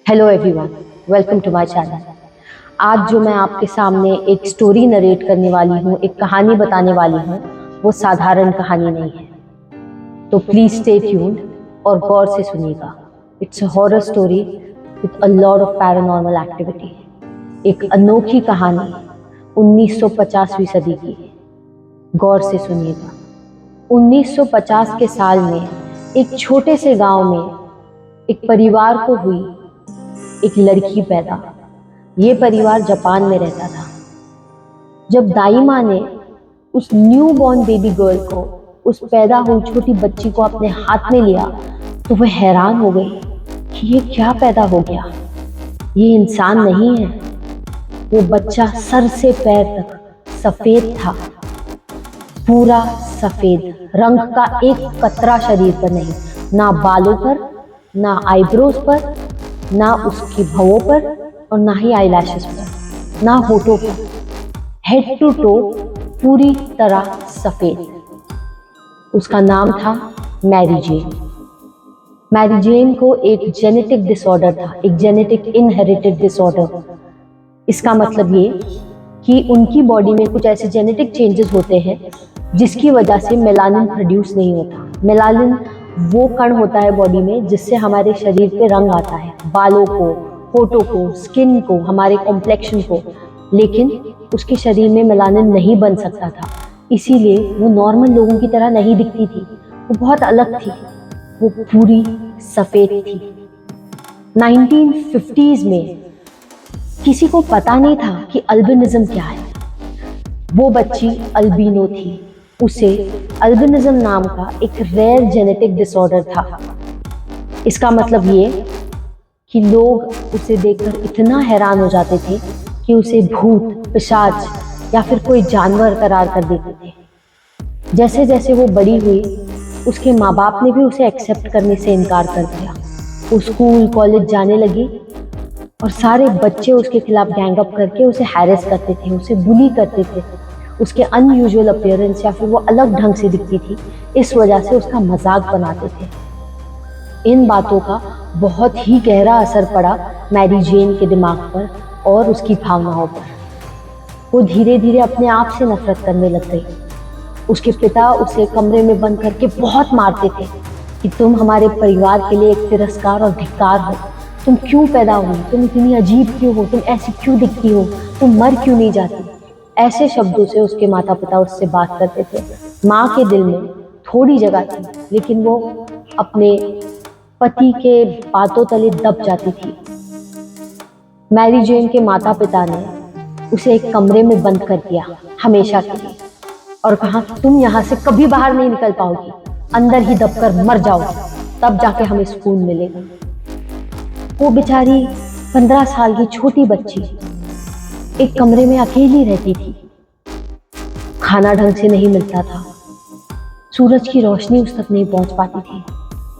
Hello everyone, welcome to my channel. आज जो मैं आपके सामने एक स्टोरी नरेट करने वाली हूँ, एक कहानी बताने वाली हूँ, वो साधारण कहानी नहीं है। तो प्लीज स्टे ट्यून्ड और गौर से सुनिएगा। It's a horror story with a lot of paranormal activity. एक अनोखी कहानी 1950वीं सदी की। गौर से सुनिएगा। 1950 के साल में एक छोटे से गांव में एक परिवार को हुई एक लड़की पैदा। ये परिवार जापान में रहता था। जब दाई माँ ने उस न्यू बॉर्न बेबी गर्ल को, उस पैदा हुई छोटी बच्ची को अपने हाथ में लिया, तो वह हैरान हो गई कि ये क्या पैदा हो गया। ये इंसान नहीं है। वो बच्चा सर से पैर तक सफेद था, पूरा सफेद, रंग का एक कतरा शरीर पर नहीं, ना बालों पर, ना आईब्रोज पर, ना उसकी भवों पर, और ना ही आईलैशेस पर, ना होठों पर। हेड टू टो पूरी तरह सफेद। उसका नाम था मैरी जेन। मैरी जेन को एक जेनेटिक डिसऑर्डर था, एक जेनेटिक इनहेरिटेड डिसऑर्डर। इसका मतलब ये कि उनकी बॉडी में कुछ ऐसे जेनेटिक चेंजेस होते हैं जिसकी वजह से मेलानिन प्रोड्यूस नहीं होता। मेलानिन वो कण होता है बॉडी में जिससे हमारे शरीर पे रंग आता है, बालों को, होठों को, स्किन को, हमारे कॉम्प्लेक्शन को। लेकिन उसके शरीर में मेलानिन नहीं बन सकता था, इसीलिए वो नॉर्मल लोगों की तरह नहीं दिखती थी। वो बहुत अलग थी, वो पूरी सफेद थी। 1950s में किसी को पता नहीं था कि अल्बिनिज्म क्या है। वो बच्ची अल्बिनो थी। उसे अल्बिनिज्म नाम का एक रेयर जेनेटिक डिसऑर्डर था। इसका मतलब ये कि लोग उसे देखकर इतना हैरान हो जाते थे कि उसे भूत, पिशाच या फिर कोई जानवर करार कर देते थे। जैसे जैसे वो बड़ी हुई, उसके माँ बाप ने भी उसे एक्सेप्ट करने से इनकार कर दिया। वो स्कूल कॉलेज जाने लगी और सारे बच्चे उसके खिलाफ गैंग अप करके उसे हैरेस करते थे, उसे बुली करते थे। उसके अनयूजुअल अपीयरेंस या फिर वो अलग ढंग से दिखती थी, इस वजह से उसका मजाक बनाते थे। इन बातों का बहुत ही गहरा असर पड़ा मैरी जेन के दिमाग पर और उसकी भावनाओं पर। वो धीरे धीरे अपने आप से नफरत करने लग गई। उसके पिता उसे कमरे में बंद करके बहुत मारते थे कि तुम हमारे परिवार के लिए एक तिरस्कार और धिक्कार हो। तुम क्यों पैदा हुई, तुम इतनी अजीब क्यों हो, तुम ऐसी क्यों दिखती हो, तुम मर क्यों नहीं जाती। ऐसे शब्दों से उसके माता पिता उससे बात करते थे। माँ के दिल में थोड़ी जगह थी, लेकिन वो अपने पति के बातों तले दब जाती थी। मैरी जेन के माता पिता ने उसे एक कमरे में बंद कर दिया हमेशा के लिए और कहा, तुम यहाँ से कभी बाहर नहीं निकल पाओगी, अंदर ही दबकर मर जाओ, तब जाके हमें सुकून मिलेगा। वो बेचारी 15 साल की छोटी बच्ची एक कमरे में अकेली रहती थी। खाना ढंग से नहीं मिलता था, सूरज की रोशनी उस तक नहीं पहुंच पाती थी।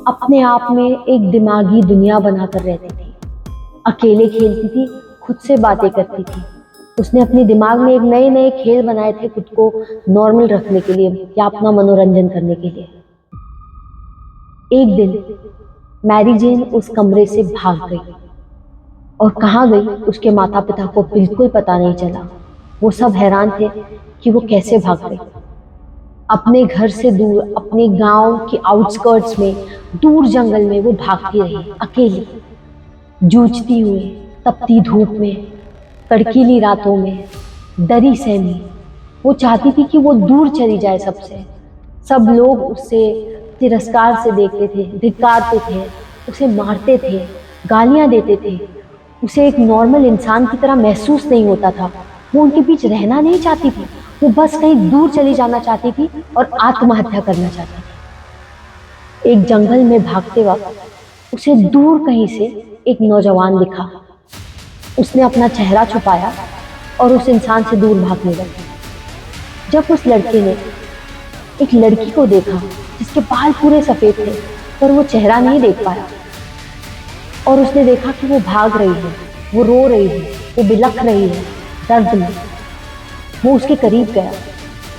अपने आप में एक दिमागी दुनिया बनाकर रहती थी। अकेले खेलती थी, खुद से बातें करती थी। उसने अपने दिमाग में एक नए नए खेल बनाए थे खुद को नॉर्मल रखने के लिए या अपना मनोरंजन करने के लिए। एक दिन मैरी जेन उस कमरे से भाग गई और कहाँ गई उसके माता पिता को बिल्कुल पता नहीं चला। वो सब हैरान थे कि वो कैसे भाग गई। अपने घर से दूर, अपने गांव के आउटस्कर्ट्स में, दूर जंगल में वो भागती रही अकेली, जूझती हुई, तपती धूप में, कड़कीली रातों में, डरी सहमी। वो चाहती थी कि वो दूर चली जाए सबसे। सब लोग उससे तिरस्कार से देखते थे, धिक्कारते थे, उसे मारते थे, गालियां देते थे। उसे एक नॉर्मल इंसान की तरह महसूस नहीं होता था। वो उनके बीच रहना नहीं चाहती थी, वो बस कहीं दूर चली जाना चाहती थी और आत्महत्या करना चाहती थी। एक जंगल में भागते वक्त उसे दूर कहीं से एक नौजवान दिखा। उसने अपना चेहरा छुपाया और उस इंसान से दूर भागने लगी। जब उस लड़के ने एक लड़की को देखा जिसके बाल पूरे सफेद थे पर वो चेहरा नहीं देख पाया, और उसने देखा कि वो भाग रही है, वो रो रही है, वो बिलख रही है दर्द में। वो उसके करीब गया,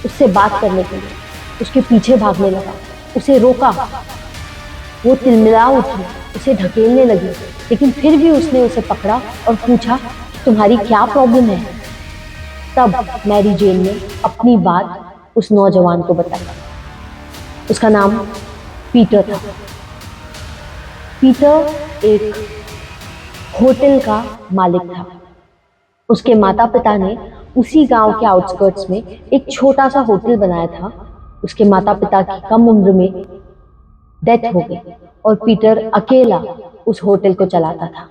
उससे बात करने के लिए उसके पीछे भागने लगा, उसे रोका। वो तिलमिला उठी, उसे ढकेलने लगी, लेकिन फिर भी उसने उसे पकड़ा और पूछा, तुम्हारी क्या प्रॉब्लम है? तब मैरी जेन ने अपनी बात उस नौजवान को बताई। उसका नाम पीटर था। पीटर एक होटल का मालिक था। उसके माता पिता ने उसी गांव के आउटस्कर्ट्स में एक छोटा सा होटल बनाया था। उसके माता पिता की कम उम्र में डेथ हो गई और पीटर अकेला उस होटल को चलाता था।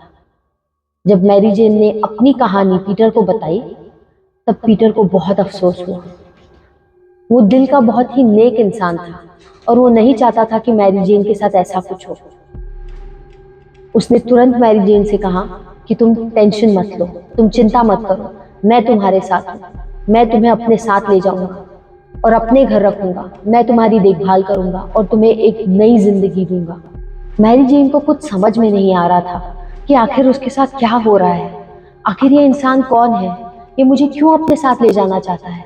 जब मैरी जेन ने अपनी कहानी पीटर को बताई, तब पीटर को बहुत अफसोस हुआ। वो दिल का बहुत ही नेक इंसान था और वो नहीं चाहता था कि मैरी जेन के साथ ऐसा कुछ हो। उसने तुरंत मैरी जेन से कहा कि तुम टेंशन मत लो, तुम चिंता मत करो, मैं तुम्हारे साथ हूँ, मैं तुम्हें अपने साथ ले जाऊंगा और अपने घर रखूंगा, मैं तुम्हारी देखभाल करूंगा और तुम्हें एक नई जिंदगी दूंगा। मैरी जेन को कुछ समझ में नहीं आ रहा था कि आखिर उसके साथ क्या हो रहा है। आखिर ये इंसान कौन है? ये मुझे क्यों अपने साथ ले जाना चाहता है,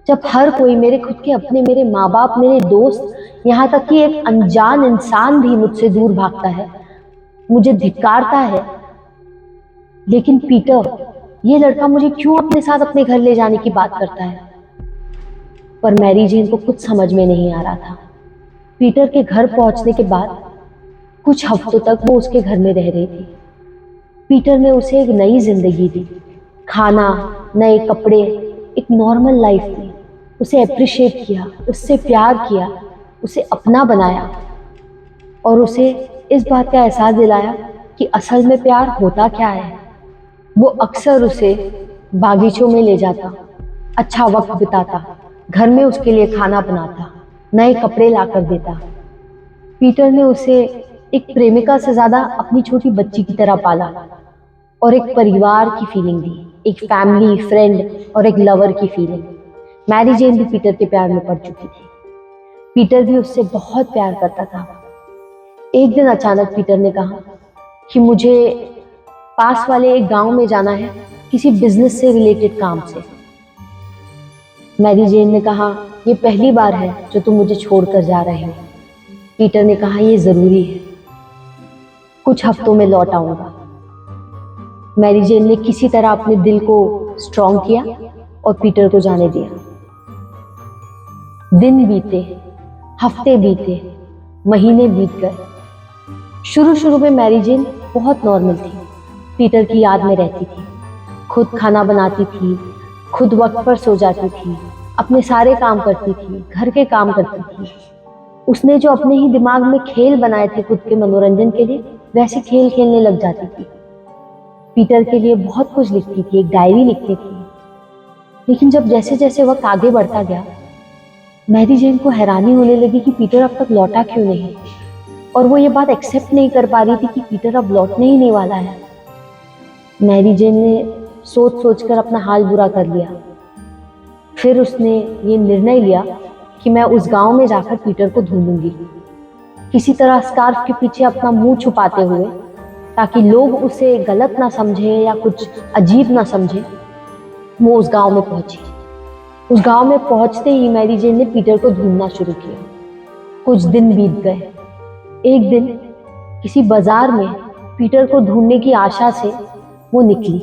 जब हर कोई, मेरे खुद के अपने, मेरे माँ बाप, मेरे दोस्त, यहाँ तक कि एक अनजान इंसान भी मुझसे दूर भागता है, मुझे धिक्कारता है। लेकिन पीटर, ये लड़का मुझे क्यों अपने साथ अपने घर ले जाने की बात करता है? पर मैरी जेन को कुछ समझ में नहीं आ रहा था। पीटर के घर पहुंचने के बाद कुछ हफ्तों तक वो उसके घर में रह रही थी। पीटर ने उसे एक नई जिंदगी दी, खाना, नए कपड़े, एक नॉर्मल लाइफ दी। उसे अप्रिशिएट किया, उससे प्यार किया, उसे अपना बनाया और उसे इस बात का एहसास दिलाया कि असल में प्यार होता क्या है। वो अक्सर उसे बागीचों में ले जाता, अच्छा वक्त बिताता, घर में उसके लिए खाना बनाता, नए कपड़े लाकर देता। पीटर ने उसे एक प्रेमिका से ज्यादा अपनी छोटी बच्ची की तरह पाला और एक परिवार की फीलिंग दी, एक फैमिली, फ्रेंड और एक लवर की फीलिंग। मैरी जेन भी पीटर के प्यार में पड़ चुकी थी। पीटर भी उससे बहुत प्यार करता था। एक दिन अचानक पीटर ने कहा कि मुझे पास वाले एक गांव में जाना है, किसी बिजनेस से रिलेटेड काम से। मैरी जेन ने कहा, यह पहली बार है जो तुम मुझे छोड़कर जा रहे हो। पीटर ने कहा, यह जरूरी है, कुछ हफ्तों में लौट आऊंगा। मैरी जेन ने किसी तरह अपने दिल को स्ट्रॉन्ग किया और पीटर को जाने दिया। दिन बीते, हफ्ते बीते, महीने बीत गए। शुरू शुरू में मैरी जेन बहुत नॉर्मल थी, पीटर की याद में रहती थी, खुद खाना बनाती थी, खुद वक्त पर सो जाती थी, अपने सारे काम करती थी, घर के काम करती थी। उसने जो अपने ही दिमाग में खेल बनाए थे खुद के मनोरंजन के लिए, वैसे खेल खेलने लग जाती थी। पीटर के लिए बहुत कुछ लिखती थी, एक डायरी लिखती थी। लेकिन जब जैसे जैसे वक्त आगे बढ़ता गया, मैरी जेन को हैरानी होने लगी कि पीटर अब तक लौटा क्यों नहीं, और वो ये बात एक्सेप्ट नहीं कर पा रही थी कि पीटर अब लौटने ही नहीं वाला है। मैरी जेन ने सोच सोच कर अपना हाल बुरा कर लिया। फिर उसने ये निर्णय लिया कि मैं उस गांव में जाकर पीटर को ढूंढूंगी, किसी तरह स्कार्फ के पीछे अपना मुंह छुपाते हुए, ताकि लोग उसे गलत ना समझे या कुछ अजीब ना समझे। वो उस गांव में पहुंची। उस गांव में पहुंचते ही मैरी जेन ने पीटर को ढूंढना शुरू किया। कुछ दिन बीत गए। एक दिन किसी बाजार में पीटर को ढूंढने की आशा से वो निकली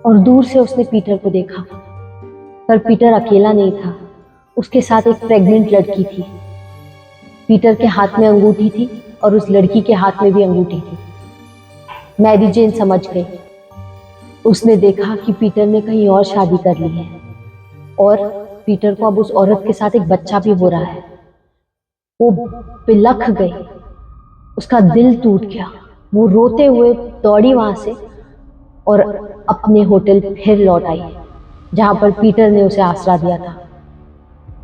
और दूर से उसने पीटर को देखा। पर पीटर अकेला नहीं था, उसके साथ एक प्रेग्नेंट लड़की थी। पीटर के हाथ में अंगूठी थी और उस लड़की के हाथ में भी अंगूठी थी। मैरी जेन समझ गई। उसने देखा कि पीटर ने कहीं और शादी कर ली है और पीटर को अब उस औरत के साथ एक बच्चा भी हो रहा है। वो बिलख गई, उसका दिल टूट गया। वो रोते हुए दौड़ी वहां से और अपने होटल फिर लौट आई, जहां पर पीटर ने उसे आसरा दिया था।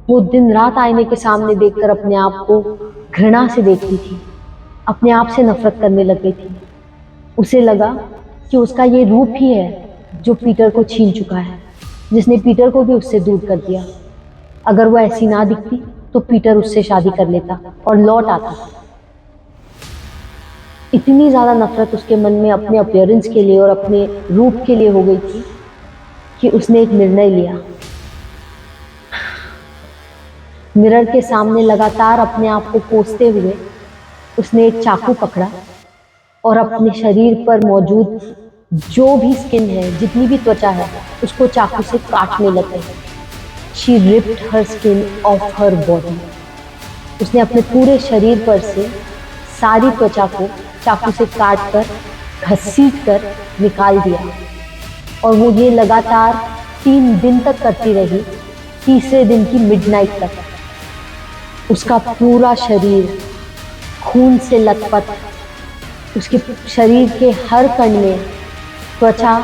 वो दिन रात आईने के सामने देखकर अपने आप को घृणा से देखती थी, अपने आप से नफरत करने लग गई थी। उसे लगा कि उसका ये रूप ही है जो पीटर को छीन चुका है, जिसने पीटर को भी उससे दूर कर दिया। अगर वो ऐसी ना दिखती तो पीटर उससे शादी कर लेता और लौट आता। इतनी ज्यादा नफरत उसके मन में अपने अपीयरेंस के लिए और अपने रूप के लिए हो गई थी कि उसने एक निर्णय लिया। मिरर के सामने लगातार अपने आप को कोसते हुए उसने एक चाकू पकड़ा और अपने शरीर पर मौजूद जो भी स्किन है, जितनी भी त्वचा है, उसको चाकू से काटने लग गई। She ripped her skin of her body. उसने अपने पूरे शरीर पर से सारी त्वचा को चाकू से काट कर, घसीट कर निकाल दिया। और वो ये लगातार 3 दिन तक करती रही। तीसरे दिन की मिडनाइट तक उसका पूरा शरीर खून से लथपथ, उसके शरीर के हर कण में त्वचा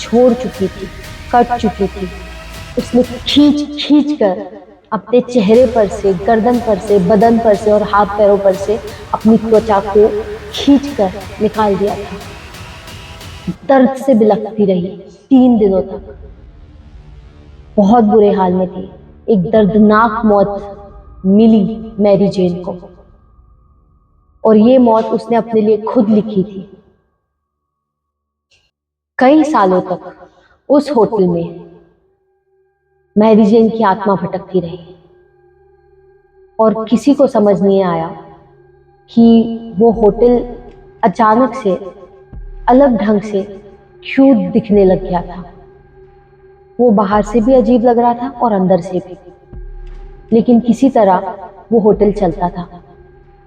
छोड़ चुकी थी, कट चुकी थी। उसने खींच खींच कर अपने चेहरे पर से, गर्दन पर से, बदन पर से और हाथ पैरों पर से अपनी त्वचा को खींच कर निकाल दिया था। दर्द से बिलखती रही 3 दिनों तक। बहुत बुरे हाल में थी। एक दर्दनाक मौत मिली मैरी जेन को, और ये मौत उसने अपने लिए खुद लिखी थी। कई सालों तक उस होटल में मैरी जेन की आत्मा भटकती रही और किसी को समझ नहीं आया कि वो होटल अचानक से अलग ढंग से क्यों दिखने लग गया था। वो बाहर से भी अजीब लग रहा था और अंदर से भी, लेकिन किसी तरह वो होटल चलता था।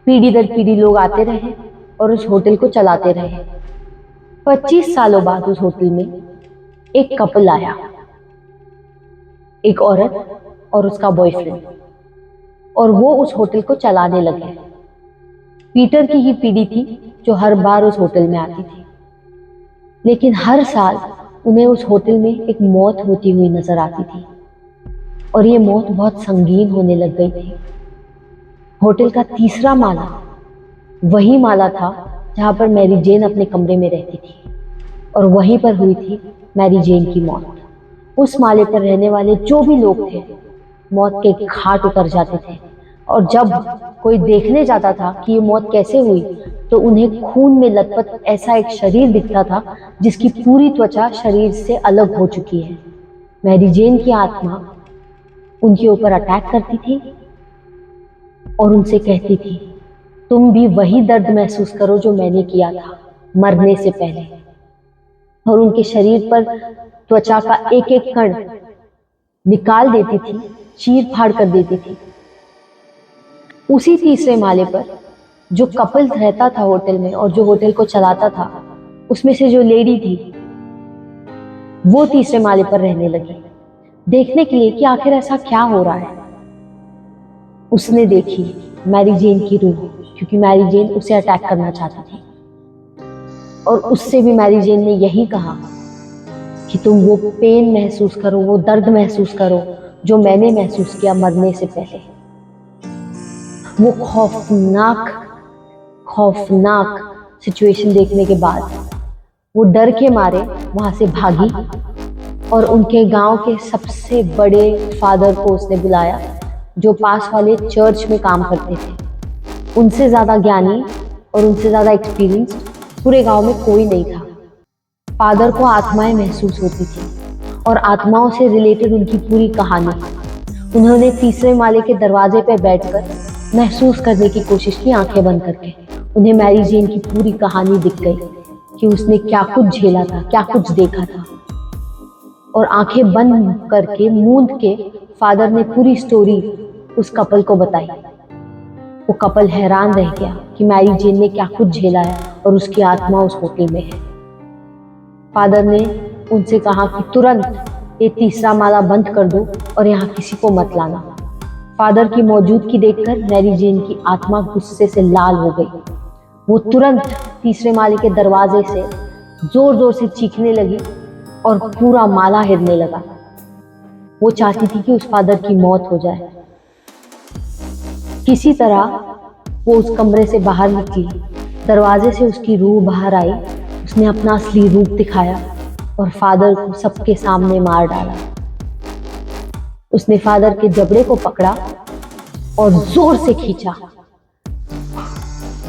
पीढ़ी दर पीढ़ी लोग आते रहे और उस होटल को चलाते रहे। 25 सालों बाद उस होटल में एक कपल आया, एक औरत और उसका बॉयफ्रेंड, और वो उस होटल को चलाने लगे। पीटर की ही पीढ़ी थी जो हर बार उस होटल में आती थी, लेकिन हर साल उन्हें उस होटल में एक मौत होती हुई नजर आती थी, और ये मौत बहुत संगीन होने लग गई थी। होटल का तीसरा माला वही माला था जहां पर मैरी जेन अपने कमरे में रहती थी, और वहीं पर हुई थी मैरी जेन की मौत। उस माले पर रहने वाले जो भी लोग थे मौत के घाट उतर जाते थे, और जब कोई देखने जाता था कि ये मौत कैसे हुई, तो उन्हें खून में लथपथ ऐसा एक शरीर दिखता था जिसकी पूरी त्वचा शरीर से अलग हो चुकी है। मैरी जेन की आत्मा उनके ऊपर अटैक करती थी और उनसे कहती थी, तुम भी वही दर्द महसूस करो जो मैंने किया था मरने से पहले। और उनके शरीर पर त्वचा का एक एक कण निकाल देती थी, चीर फाड़ कर देती थी। उसी तीसरे माले पर जो कपल रहता था होटल में और जो होटल को चलाता था, उसमें से जो लेडी थी वो तीसरे माले पर रहने लगी, देखने के लिए कि आखिर ऐसा क्या हो रहा है। उसने देखी मैरी जेन की रूह, क्योंकि मैरी जेन उसे अटैक करना चाहती थी, और उससे भी मैरी जेन ने यही कहा कि तुम वो पेन महसूस करो, वो दर्द महसूस करो जो मैंने महसूस किया मरने से पहले। वो खौफनाक सिचुएशन देखने के बाद वो डर के मारे वहां से भागी, और उनके गांव के सबसे बड़े फादर को उसने बुलाया जो पास वाले चर्च में काम करते थे। उनसे ज़्यादा ज्ञानी और उनसे ज़्यादा एक्सपीरियंस पूरे गांव में कोई नहीं था। फादर को आत्माएं महसूस होती थी और आत्माओं से रिलेटेड उनकी पूरी कहानी। उन्होंने तीसरे माले के दरवाजे पर बैठकर महसूस करने की कोशिश की, आंखें बंद करके। उन्हें मैरी जेन की पूरी कहानी दिख गई कि उसने क्या कुछ झेला था, क्या कुछ देखा था। और आंखें बंद करके, मूंद के फादर ने पूरी स्टोरी उस कपल को बताई। वो कपल हैरान रह गया कि मैरी जेन ने क्या कुछ झेला है और उसकी आत्मा उस होटल में है। फादर ने उनसे कहा कि तुरंत ये तीसरा माला बंद कर दो और यहाँ किसी को मत लाना। फादर की मौजूदगी देखकर मैरी जेन की आत्मा गुस्से से लाल हो गई। वो तुरंत तीसरे माले के दरवाजे से जोर जोर से चीखने लगी और पूरा माला हिलने लगा। वो चाहती थी कि उस फादर की मौत हो जाए। किसी तरह वो उस कमरे से बाहर निकली, दरवाजे से उसकी रूह बाहर आई। उसने अपना असली रूप दिखाया और फादर को सबके सामने मार डाला। उसने फादर के जबड़े को पकड़ा और जोर से खींचा,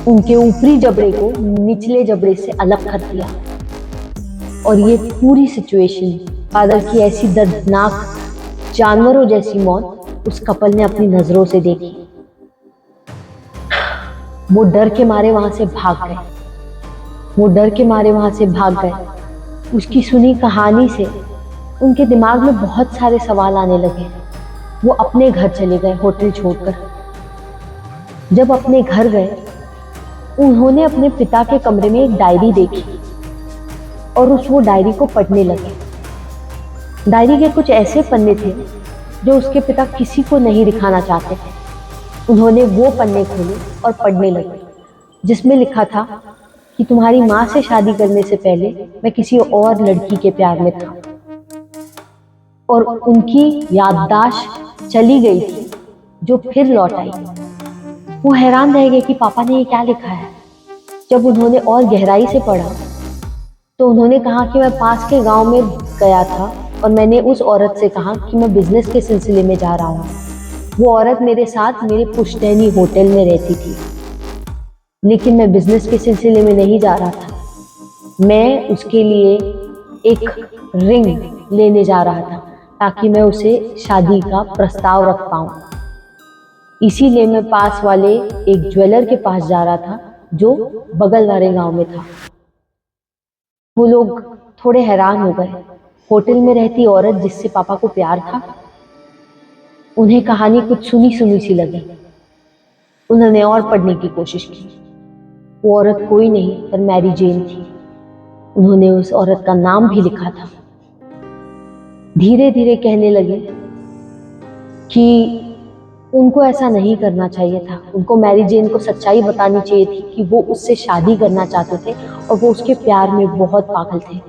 उनके ऊपरी जबड़े को निचले जबड़े से अलग कर दिया। और ये पूरी सिचुएशन, फादर की ऐसी दर्दनाक जानवरों जैसी मौत उस कपल ने अपनी नजरों से देखी। वो डर के मारे वहां से भाग गए। वो डर के मारे वहां से भाग गए। उसकी सुनी कहानी से उनके दिमाग में बहुत सारे सवाल आने लगे। वो अपने घर चले गए होटल छोड़कर। जब अपने घर गए, उन्होंने अपने पिता के कमरे में एक डायरी देखी और वो डायरी को पढ़ने लगे। डायरी के कुछ ऐसे पन्ने थे जो उसके पिता किसी को नहीं दिखाना चाहते थे। उन्होंने वो पन्ने खोले और पढ़ने लगे, जिसमें लिखा था कि तुम्हारी माँ से शादी करने से पहले मैं किसी और लड़की के प्यार में था और उनकी याददाश्त चली गई थी जो फिर लौट आई। वो हैरान रह गए कि पापा ने ये क्या लिखा है। जब उन्होंने और गहराई से पढ़ा तो उन्होंने कहा कि मैं पास के गांव में गया था और मैंने उस औरत से कहा कि मैं बिजनेस के सिलसिले में जा रहा हूँ। वो औरत मेरे साथ मेरे पुश्तैनी होटल में रहती थी, लेकिन मैं बिजनेस के सिलसिले में नहीं जा रहा था। मैं उसके लिए एक रिंग लेने जा रहा था ताकि मैं उसे शादी का प्रस्ताव रख पाऊँ। इसीलिए मैं पास वाले एक ज्वेलर के पास जा रहा था जो बगल वाले गांव में था। वो लोग थोड़े हैरान हो गए। होटल में रहती औरत जिससे पापा को प्यार था, उन्हें कहानी कुछ सुनी सुनी सी लगी। उन्होंने और पढ़ने की कोशिश की। वो औरत कोई नहीं पर मैरी जेन थी। उन्होंने उस औरत का नाम भी लिखा था। धीरे धीरे कहने लगे कि उनको ऐसा नहीं करना चाहिए था। उनको मैरी जेन को सच्चाई बतानी चाहिए थी कि वो उससे शादी करना चाहते थे और वो उसके प्यार में बहुत पागल थे।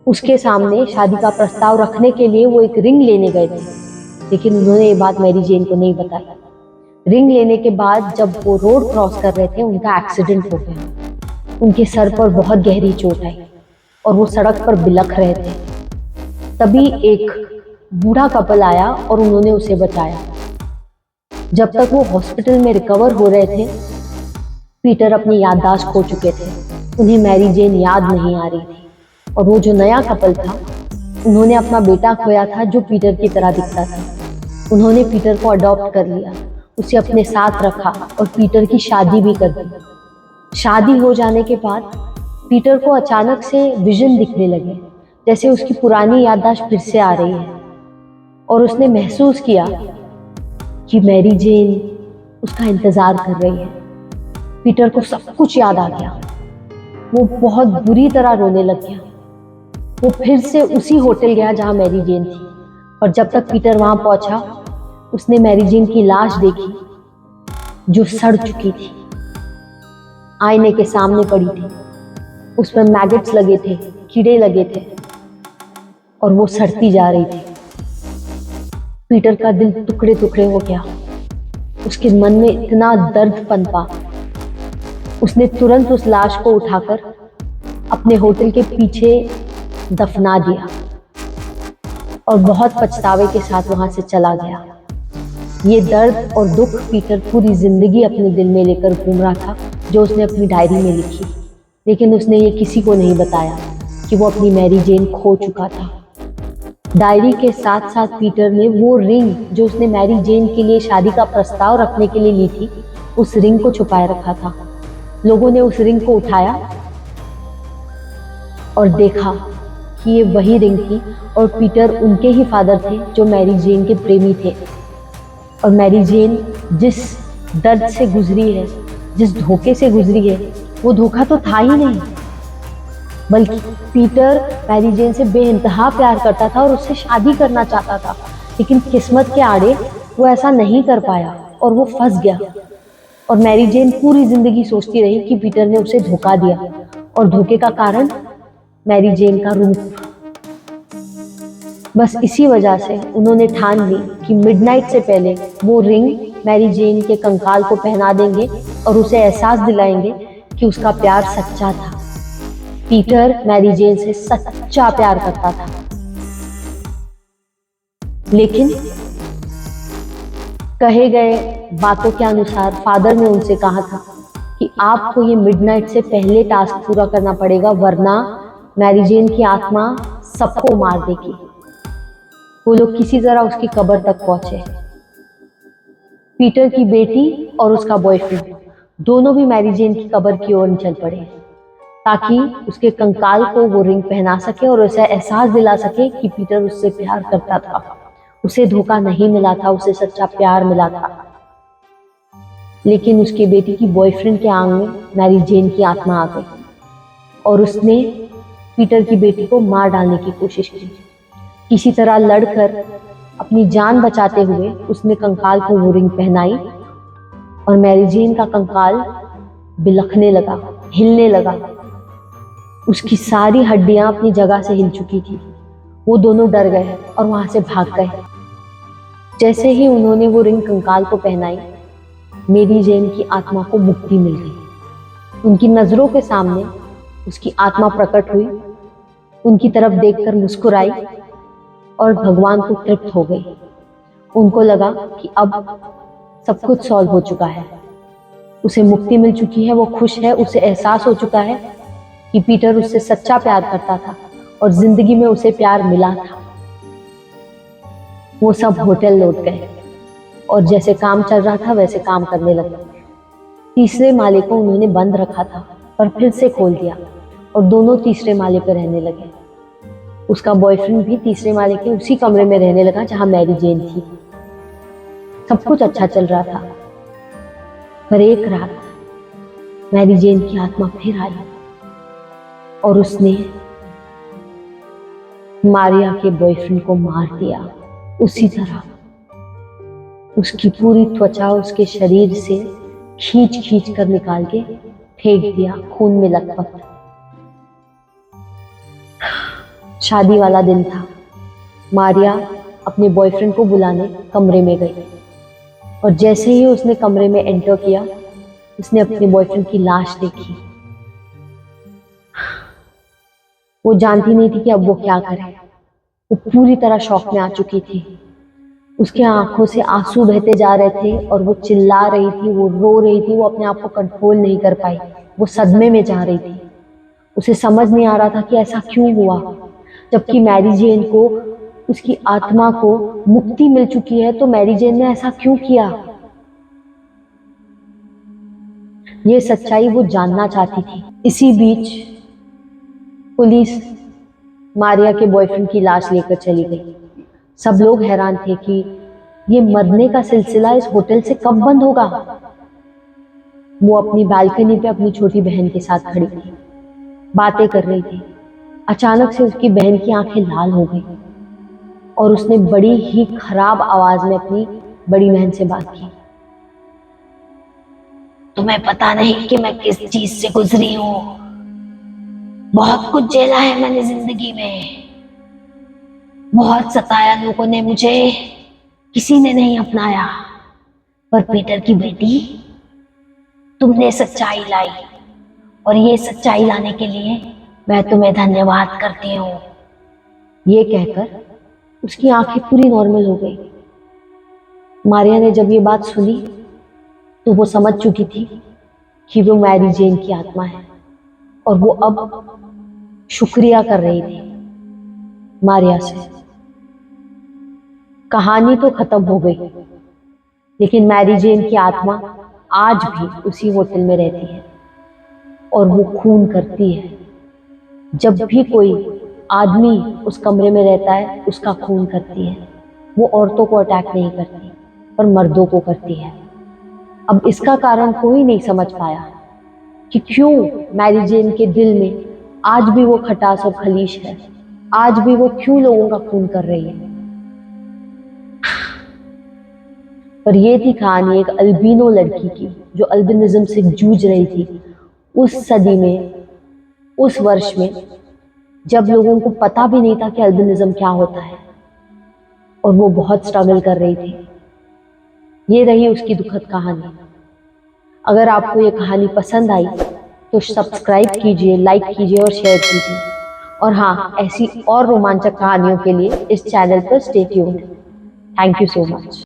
उसके सामने शादी का प्रस्ताव रखने के लिए वो एक रिंग लेने गए थे, लेकिन उन्होंने ये बात मैरी जेन को नहीं बताई। रिंग लेने के बाद जब वो रोड क्रॉस कर रहे थे, उनका एक्सीडेंट हो गया। उनके सर पर बहुत गहरी चोट आई और वो सड़क पर बिलख रहे थे। तभी एक बूढ़ा कपल आया और उन्होंने उसे बचाया। जब तक वो हॉस्पिटल में रिकवर हो रहे थे, पीटर अपनी याददाश्त खो चुके थे। उन्हें मैरी जेन याद नहीं आ रही थी और वो जो नया कपल था, उन्होंने अपना बेटा खोया था जो पीटर की तरह दिखता था। उन्होंने पीटर को अडॉप्ट कर लिया, उसे अपने साथ रखा और पीटर की शादी भी कर दी। शादी हो जाने के बाद पीटर को अचानक से विजन दिखने लगे, जैसे उसकी पुरानी याददाश्त फिर से आ रही है और उसने महसूस किया कि मैरी जेन उसका इंतजार कर रही है। पीटर को सब कुछ याद आ गया। वो बहुत बुरी तरह रोने लग गया। वो फिर से उसी होटल गया जहां मैरी जेन थी और जब तक पीटर वहां पहुंचा, उसने मैरी जेन की लाश देखी जो सड़ चुकी थी, आईने के सामने पड़ी थी। उस पर मैगट्स लगे थे, कीड़े लगे थे और वो सड़ती जा रही थी। पीटर का दिल टुकड़े टुकड़े हो गया। उसके मन में इतना दर्द पनपा, उसने तुरंत उस लाश को उठाकर अपने होटल के पीछे दफना दिया और बहुत पछतावे के साथ वहां से चला गया। ये दर्द और दुख पीटर पूरी जिंदगी अपने दिल में लेकर घूम रहा था, जो उसने अपनी डायरी में लिखी। लेकिन उसने ये किसी को नहीं बताया कि वो अपनी मैरी जेन खो चुका था। डायरी के साथ साथ पीटर ने वो रिंग जो उसने मैरी जेन के लिए शादी का प्रस्ताव रखने के लिए ली थी, उस रिंग को छुपाए रखा था। लोगों ने उस रिंग को उठाया और देखा कि ये वही रिंग थी और पीटर उनके ही फादर थे जो मैरी जेन के प्रेमी थे। और मैरी जेन जिस दर्द से गुजरी है, जिस धोखे से गुजरी है, वो धोखा तो था ही नहीं, बल्कि पीटर मैरी जेन से बेइंतहा प्यार करता था और उससे शादी करना चाहता था। लेकिन किस्मत के आड़े वो ऐसा नहीं कर पाया और वो फंस गया। और मैरी जेन पूरी जिंदगी सोचती रही कि पीटर ने उसे धोखा दिया और धोखे का कारण मैरी जेन का रूप। बस इसी वजह से उन्होंने ठान ली कि मिडनाइट से पहले वो रिंग मैरी जेन के कंकाल को पहना देंगे और उसे एहसास दिलाएंगे कि उसका प्यार सच्चा था। पीटर मैरी जेन से सच्चा प्यार करता था। लेकिन कहे गए बातों के अनुसार फादर ने उनसे कहा था कि आपको ये मिडनाइट से पहले टास्क पूरा करना पड़ेगा, वरना मैरी जेन की आत्मा सबको मार देगी। वो लोग किसी तरह उसकी कब्र तक पहुंचे। पीटर की बेटी और उसका बॉयफ्रेंड दोनों भी मैरी जेन की कब्र की ओर चल पड़े ताकि उसके कंकाल को वो रिंग पहना सके और उसे एहसास दिला सके कि पीटर उससे प्यार करता था, उसे धोखा नहीं मिला था, उसे सच्चा प्यार मिला था। लेकिन उसकी बेटी की बॉयफ्रेंड के आंग में मैरी जेन की आत्मा आ गई और उसने पीटर की बेटी को मार डालने की कोशिश की। किसी तरह लड़कर अपनी जान बचाते हुए उसने कंकाल को वो रिंग पहनाई और मैरी जेन का कंकाल बिलखने लगा, हिलने लगा। उसकी सारी हड्डियां अपनी जगह से हिल चुकी थी। वो दोनों डर गए और वहां से भाग गए। जैसे ही उन्होंने वो रिंग कंकाल को पहनाई, मैरी जेन की आत्मा को मुक्ति मिल गई। उनकी नजरों के सामने उसकी आत्मा प्रकट हुई, उनकी तरफ देखकर मुस्कुराई और भगवान को तृप्त हो गई। उनको लगा कि अब सब कुछ सॉल्व हो चुका है, उसे मुक्ति मिल चुकी है, वो खुश है, उसे एहसास हो चुका है कि पीटर उससे सच्चा प्यार करता था और जिंदगी में उसे प्यार मिला था। वो सब होटल लौट गए और जैसे काम चल रहा था वैसे काम करने लगे। तीसरे माले को उन्होंने बंद रखा था पर फिर से खोल दिया और दोनों तीसरे माले पर रहने लगे। उसका बॉयफ्रेंड भी तीसरे माले के उसी कमरे में रहने लगा जहां मैरी जेन थी। सब कुछ अच्छा चल रहा था, पर एक रात मैरी जेन की आत्मा फिर आई और उसने मारिया के बॉयफ्रेंड को मार दिया। उसी तरह उसकी पूरी त्वचा उसके शरीर से खींच खींच कर निकाल के फेंक दिया, खून में लथपथ। शादी वाला दिन था। मारिया अपने बॉयफ्रेंड को बुलाने कमरे में गई और जैसे ही उसने कमरे में एंटर किया, उसने अपने बॉयफ्रेंड की लाश देखी। वो जानती नहीं थी कि अब वो क्या करे। वो पूरी तरह शॉक में आ चुकी थी। उसके आंखों से आंसू बहते जा रहे थे और वो चिल्ला रही थी, वो रो रही थी, वो अपने आप को कंट्रोल नहीं कर पाई। वो सदमे में जा रही थी। उसे समझ नहीं आ रहा था कि ऐसा क्यों हुआ, जबकि मैरी जेन को, उसकी आत्मा को मुक्ति मिल चुकी है, तो मैरी जेन ने ऐसा क्यों किया? ये सच्चाई वो जानना चाहती थी। इसी बीच पुलिस मारिया के बॉयफ्रेंड की लाश लेकर चली गई। सब लोग हैरान थे कि ये मरने का सिलसिला इस होटल से कब बंद होगा। वो अपनी बालकनी पे अपनी छोटी बहन के साथ खड़ी थी, बातें कर रही थी। अचानक से उसकी बहन की आंखें लाल हो गई और उसने बड़ी ही खराब आवाज में अपनी बड़ी बहन से बात की। तुम्हें पता नहीं कि मैं किस चीज से गुजरी हूं। बहुत कुछ झेला है मैंने जिंदगी में, बहुत सताया लोगों ने मुझे, किसी ने नहीं अपनाया, पर पीटर की बेटी, तुमने सच्चाई लाई और ये सच्चाई लाने के लिए मैं तुम्हें धन्यवाद करती हूँ। ये कहकर उसकी आंखें पूरी नॉर्मल हो गई। मारिया ने जब ये बात सुनी तो वो समझ चुकी थी कि वो मैरी जेन की आत्मा है और वो अब शुक्रिया कर रही थी मारिया से। कहानी तो खत्म हो गई, लेकिन मैरी जेन की आत्मा आज भी उसी होटल में रहती है और वो खून करती है। जब भी कोई आदमी उस कमरे में रहता है, उसका खून करती है। वो औरतों को अटैक नहीं करती, पर मर्दों को करती है। अब इसका कारण कोई नहीं समझ पाया कि क्यों मैरी जेन के दिल में आज भी वो खटास और खलीश है, आज भी वो क्यों लोगों का खून कर रही है। पर ये थी कहानी एक अल्बिनो लड़की की जो अल्बिनिज्म से जूझ रही थी उस सदी में, उस वर्ष में, जब लोगों को पता भी नहीं था कि अल्बिनिज्म क्या होता है और वो बहुत स्ट्रगल कर रही थी। ये रही उसकी दुखद कहानी। अगर आपको ये कहानी पसंद आई तो सब्सक्राइब कीजिए, लाइक कीजिए और शेयर कीजिए। और हाँ, ऐसी और रोमांचक कहानियों के लिए इस चैनल पर stay tuned. Thank you so much.